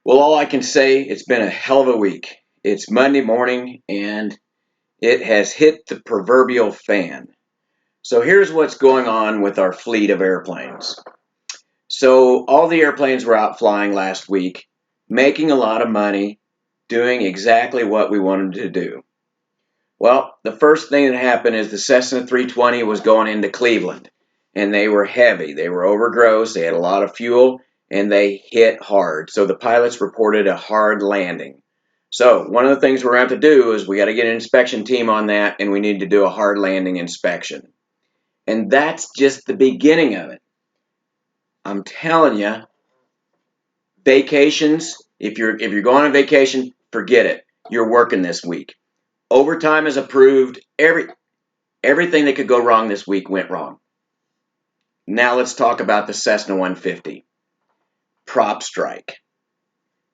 Well, all I can say, it's been a hell of a week. It's Monday morning and it has hit the proverbial fan. So here's what's going on with our fleet of airplanes. So all the airplanes were out flying last week, making a lot of money, doing exactly what we wanted to do. Well, the first thing that happened is the Cessna 320 was going into Cleveland, and they were heavy. They were overgross. They had a lot of fuel, and they hit hard. So the pilots reported a hard landing. So one of the things we're going to have to do is we got to get an inspection team on that, and we need to do a hard landing inspection. And that's just the beginning of it. I'm telling you, vacations, if you're going on vacation, forget it. You're working this week. Overtime is approved. Everything that could go wrong this week went wrong. Now let's talk about the Cessna 150. Prop strike.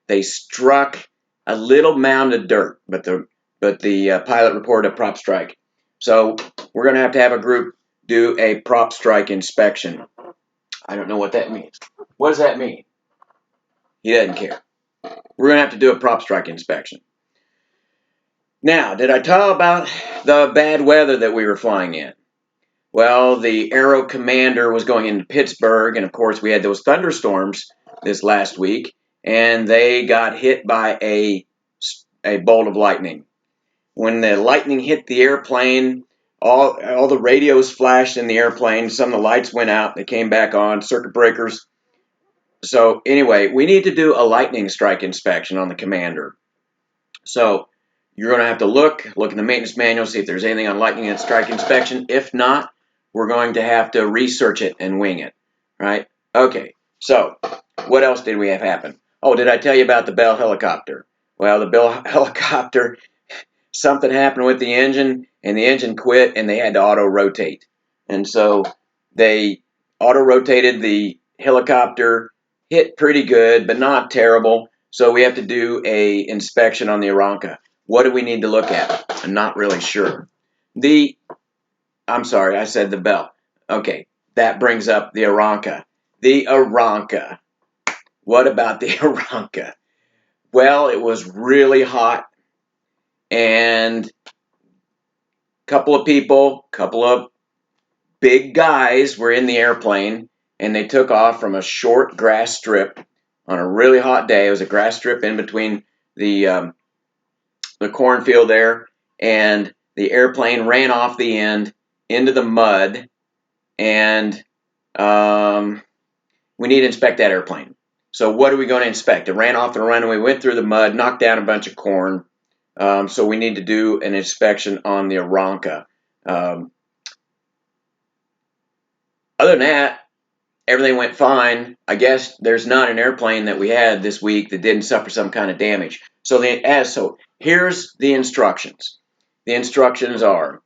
They struck a little mound of dirt, but the pilot reported a prop strike. So we're going to have a group do a prop strike inspection. I don't know what that means. What does that mean? He doesn't care. We're going to have to do a prop strike inspection. Now, did I tell about the bad weather that we were flying in? Well, the Aero Commander was going into Pittsburgh, and of course we had those thunderstorms this last week, and they got hit by a bolt of lightning. When the lightning hit the airplane, all the radios flashed in the airplane, some of the lights went out, they came back on, circuit breakers. So anyway, we need to do a lightning strike inspection on the Commander. So you're going to have to look in the maintenance manual, see if there's anything on lightning strike inspection. If not, we're going to have to research it and wing it, right? Okay, so what else did we have happen? Oh, did I tell you about the Bell helicopter? Well, the Bell helicopter, something happened with the engine, and the engine quit, and they had to auto-rotate. And so they auto-rotated the helicopter, hit pretty good, but not terrible. So we have to do a inspection on the Aranca. What do we need to look at? I'm not really sure. I'm sorry, I said the Bell. Okay, that brings up the Aranca. The Aranca. What about the Aranca? Well, it was really hot, and a couple of big guys were in the airplane, and they took off from a short grass strip on a really hot day. It was a grass strip in between the cornfield there, and the airplane ran off the end into the mud, and we need to inspect that airplane. So what are we going to inspect? It ran off the runway, went through the mud, knocked down a bunch of corn. So we need to do an inspection on the Aranca. Other than that, everything went fine. I guess there's not an airplane that we had this week that didn't suffer some kind of damage. So here's the instructions. The instructions are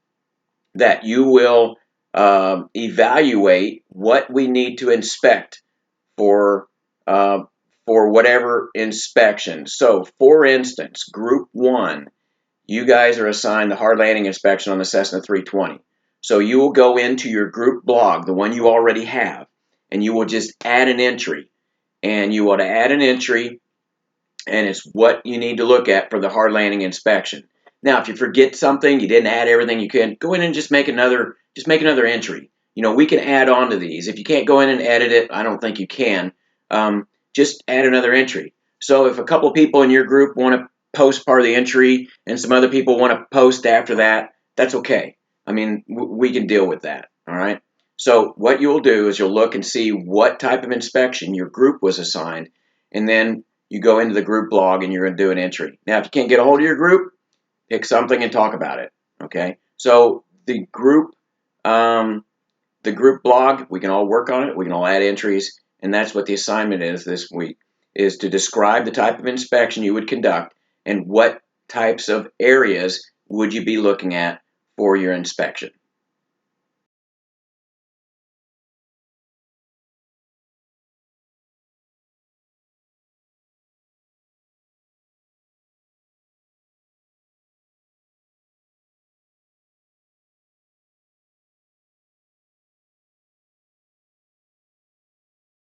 that you will evaluate what we need to inspect for whatever inspection. So, for instance, Group 1, you guys are assigned the hard landing inspection on the Cessna 320. So you will go into your group blog, the one you already have, and you will just add an entry. And you want to add an entry, and it's what you need to look at for the hard landing inspection. Now, if you forget something, you didn't add everything you can, go in and just make another entry. You know, we can add on to these. If you can't go in and edit it, I don't think you can. Just add another entry. So if a couple of people in your group want to post part of the entry and some other people want to post after that, that's okay. I mean, we can deal with that, all right? So what you'll do is you'll look and see what type of inspection your group was assigned, and then you go into the group blog and you're going to do an entry. Now, if you can't get a hold of your group, pick something and talk about it, okay? So the group blog, we can all work on it. We can all add entries. And that's what the assignment is this week, is to describe the type of inspection you would conduct and what types of areas would you be looking at for your inspection.